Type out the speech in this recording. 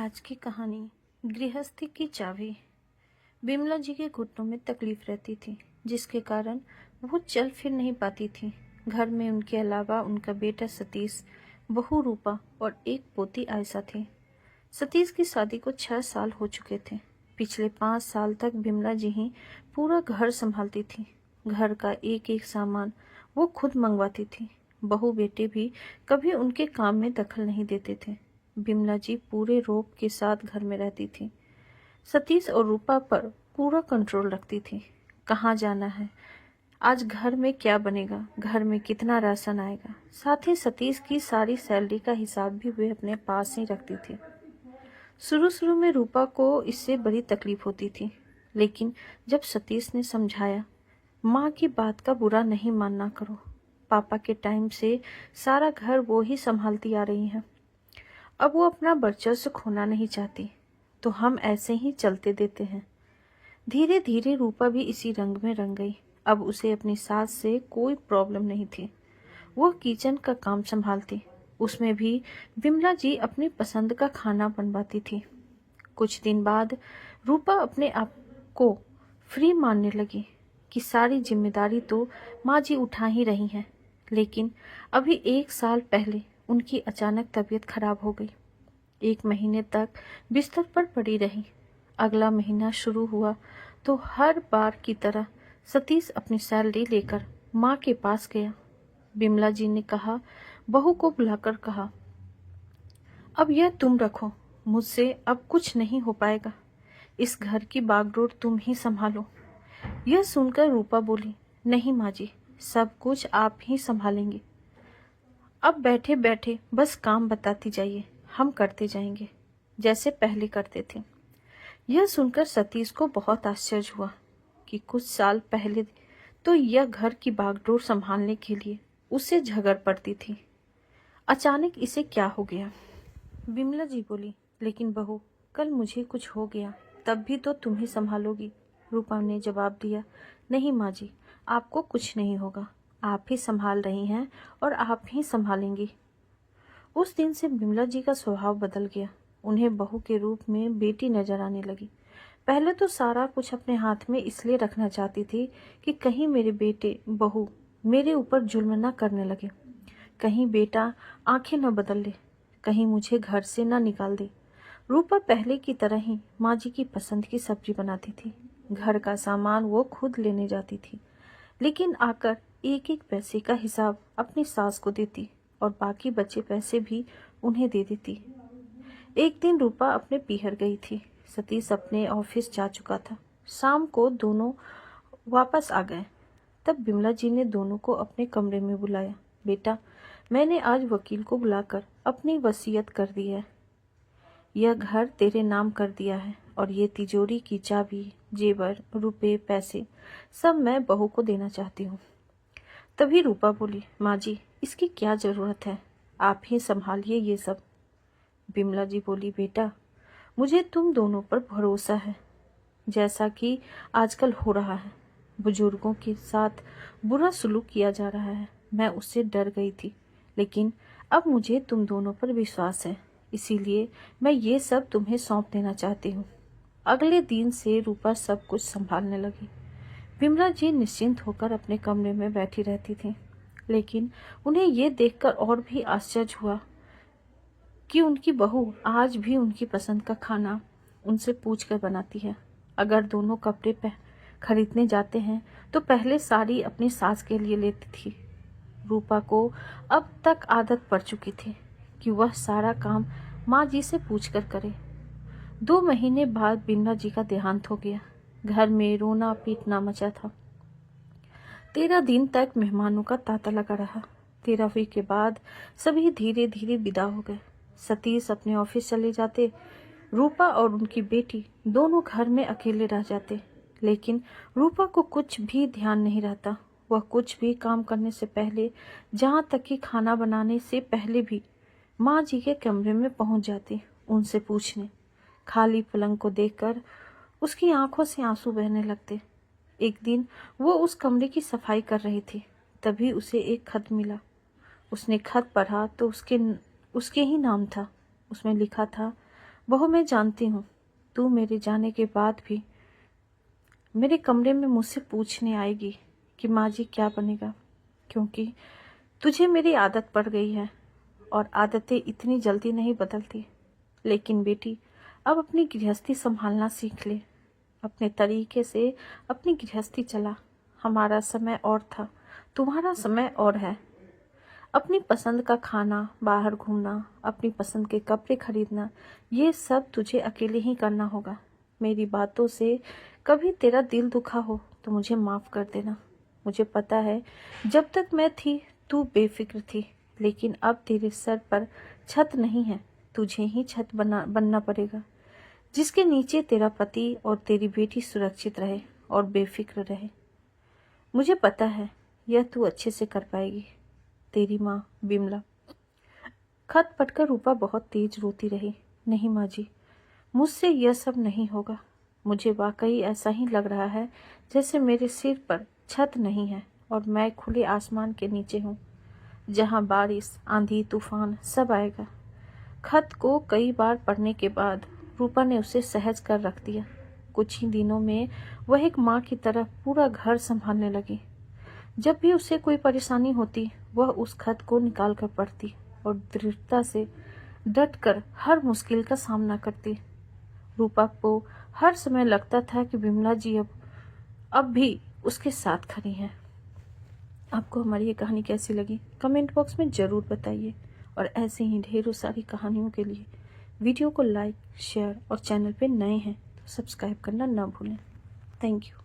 आज की कहानी गृहस्थी की चाबी। बिमला जी के घुटनों में तकलीफ रहती थी, जिसके कारण वो चल फिर नहीं पाती थी। घर में उनके अलावा उनका बेटा सतीश, बहू रूपा और एक पोती आयशा थी। सतीश की शादी को 6 साल हो चुके थे। पिछले 5 साल तक बिमला जी ही पूरा घर संभालती थी। घर का एक एक सामान वो खुद मंगवाती थी। बहू बेटे भी कभी उनके काम में दखल नहीं देते थे। बिमला जी पूरे रौब के साथ घर में रहती थी। सतीश और रूपा पर पूरा कंट्रोल रखती थी। कहाँ जाना है, आज घर में क्या बनेगा, घर में कितना राशन आएगा। साथ ही सतीश की सारी सैलरी का हिसाब भी वे अपने पास ही रखती थी। शुरू शुरू में रूपा को इससे बड़ी तकलीफ होती थी, लेकिन जब सतीश ने समझाया, माँ की बात का बुरा नहीं मानना करो, पापा के टाइम से सारा घर वो ही संभालती आ रही हैं, अब वो अपना वर्चस्व खोना नहीं चाहती, तो हम ऐसे ही चलते देते हैं। धीरे धीरे रूपा भी इसी रंग में रंग गई। अब उसे अपनी सास से कोई प्रॉब्लम नहीं थी। वो किचन का काम संभालती, उसमें भी बिमला जी अपनी पसंद का खाना बनवाती थी। कुछ दिन बाद रूपा अपने आप को फ्री मानने लगी कि सारी जिम्मेदारी तो माँ जी उठा ही रही हैं। लेकिन अभी 1 साल पहले उनकी अचानक तबीयत खराब हो गई। 1 महीने तक बिस्तर पर पड़ी रही। अगला महीना शुरू हुआ तो हर बार की तरह सतीश अपनी सैलरी लेकर माँ के पास गया। बिमला जी ने कहा, बहू को बुलाकर कहा, अब यह तुम रखो, मुझसे अब कुछ नहीं हो पाएगा, इस घर की बागडोर तुम ही संभालो। यह सुनकर रूपा बोली, नहीं माँ जी, सब कुछ आप ही संभालेंगे। अब बैठे बैठे बस काम बताती जाइए, हम करते जाएंगे जैसे पहले करते थे। यह सुनकर सतीश को बहुत आश्चर्य हुआ कि कुछ साल पहले तो यह घर की बागडोर संभालने के लिए उससे झगड़ पड़ती थी, अचानक इसे क्या हो गया। बिमला जी बोली, लेकिन बहू, कल मुझे कुछ हो गया तब भी तो तुम ही संभालोगी। रूपा ने जवाब दिया, नहीं माँ जी, आपको कुछ नहीं होगा, आप ही संभाल रही हैं और आप ही संभालेंगी। उस दिन से बिमला जी का स्वभाव बदल गया। उन्हें बहू के रूप में बेटी नजर आने लगी। पहले तो सारा कुछ अपने हाथ में इसलिए रखना चाहती थी कि कहीं मेरे बेटे बहू मेरे ऊपर जुल्म न करने लगे, कहीं बेटा आंखें न बदल ले, कहीं मुझे घर से न निकाल दे। रूपा पहले की तरह ही माँ जी की पसंद की सब्जी बनाती थी। घर का सामान वो खुद लेने जाती थी, लेकिन आकर एक एक पैसे का हिसाब अपनी सास को देती और बाकी बचे पैसे भी उन्हें दे देती। एक दिन रूपा अपने पीहर गई थी। सतीश अपने ऑफिस जा चुका था। शाम को दोनों वापस आ गए। तब बिमला जी ने दोनों को अपने कमरे में बुलाया। बेटा, मैंने आज वकील को बुलाकर अपनी वसीयत कर दी है। यह घर तेरे नाम कर दिया है और ये तिजोरी की चाबी, जेवर, रुपए, पैसे सब मैं बहू को देना चाहती हूँ। तभी रूपा बोली, माँ जी, इसकी क्या जरूरत है, आप ही संभालिए ये सब। बिमला जी बोली, बेटा, मुझे तुम दोनों पर भरोसा है। जैसा कि आजकल हो रहा है, बुजुर्गों के साथ बुरा सलूक किया जा रहा है, मैं उससे डर गई थी, लेकिन अब मुझे तुम दोनों पर विश्वास है, इसीलिए मैं ये सब तुम्हें सौंप देना चाहती हूँ। अगले दिन से रूपा सब कुछ संभालने लगी। बिमला जी निश्चिंत होकर अपने कमरे में बैठी रहती थी, लेकिन उन्हें ये देखकर और भी आश्चर्य हुआ कि उनकी बहू आज भी उनकी पसंद का खाना उनसे पूछ कर बनाती है। अगर दोनों कपड़े खरीदने जाते हैं तो पहले साड़ी अपनी सास के लिए लेती थी। रूपा को अब तक आदत पड़ चुकी थी कि वह सारा काम माँ जी से पूछकर करे। 2 महीने बाद बिमला जी का देहांत हो गया। घर में रोना पीटना मचा था। 13 दिन तक मेहमानों का तांता लगा रहा। 13वीं के बाद सभी धीरे धीरे विदा हो गए। सतीश अपने ऑफिस चले जाते, रूपा और उनकी बेटी दोनों घर में अकेले रह जाते। लेकिन रूपा को कुछ भी ध्यान नहीं रहता। वह कुछ भी काम करने से पहले, जहाँ तक कि खाना बनाने से पहले भी माँ जी के कमरे में पहुंच जाती, उनसे पूछने। खाली पलंग को देखकर उसकी आंखों से आंसू बहने लगते। एक दिन वो उस कमरे की सफाई कर रही थी, तभी उसे एक खत मिला। उसने खत पढ़ा तो उसके ही नाम था। उसमें लिखा था, बहू, मैं जानती हूँ तू मेरे जाने के बाद भी मेरे कमरे में मुझसे पूछने आएगी कि माँ जी क्या बनेगा, क्योंकि तुझे मेरी आदत पड़ गई है और आदतें इतनी जल्दी नहीं बदलती। लेकिन बेटी, अब अपनी गृहस्थी संभालना सीख ले। अपने तरीके से अपनी गृहस्थी चला। हमारा समय और था, तुम्हारा समय और है। अपनी पसंद का खाना, बाहर घूमना, अपनी पसंद के कपड़े खरीदना, ये सब तुझे अकेले ही करना होगा। मेरी बातों से कभी तेरा दिल दुखा हो तो मुझे माफ़ कर देना। मुझे पता है जब तक मैं थी तू बेफिक्र थी, लेकिन अब तेरे सर पर छत नहीं है, तुझे ही छत बनना पड़ेगा, जिसके नीचे तेरा पति और तेरी बेटी सुरक्षित रहे और बेफिक्र रहे। मुझे पता है यह तू अच्छे से कर पाएगी। तेरी माँ बिमला। खत पढ़कर रूपा बहुत तेज रोती रही। नहीं माँ जी, मुझसे यह सब नहीं होगा। मुझे वाकई ऐसा ही लग रहा है जैसे मेरे सिर पर छत नहीं है और मैं खुले आसमान के नीचे हूँ, जहाँ बारिश, आंधी, तूफान सब आएगा। खत को कई बार पढ़ने के बाद रूपा ने उसे सहज कर रख दिया। कुछ ही दिनों में वह एक माँ की तरह पूरा घर संभालने लगी। जब भी उसे कोई परेशानी होती, वह उस खत को निकाल कर पढ़ती और दृढ़ता से डटकर हर मुश्किल का सामना करती। रूपा को हर समय लगता था कि बिमला जी अब भी उसके साथ खड़ी हैं। आपको हमारी ये कहानी कैसी लगी कमेंट बॉक्स में ज़रूर बताइए, और ऐसे ही ढेरों सारी कहानियों के लिए वीडियो को लाइक, शेयर और चैनल पे नए हैं तो सब्सक्राइब करना ना भूलें। Thank you.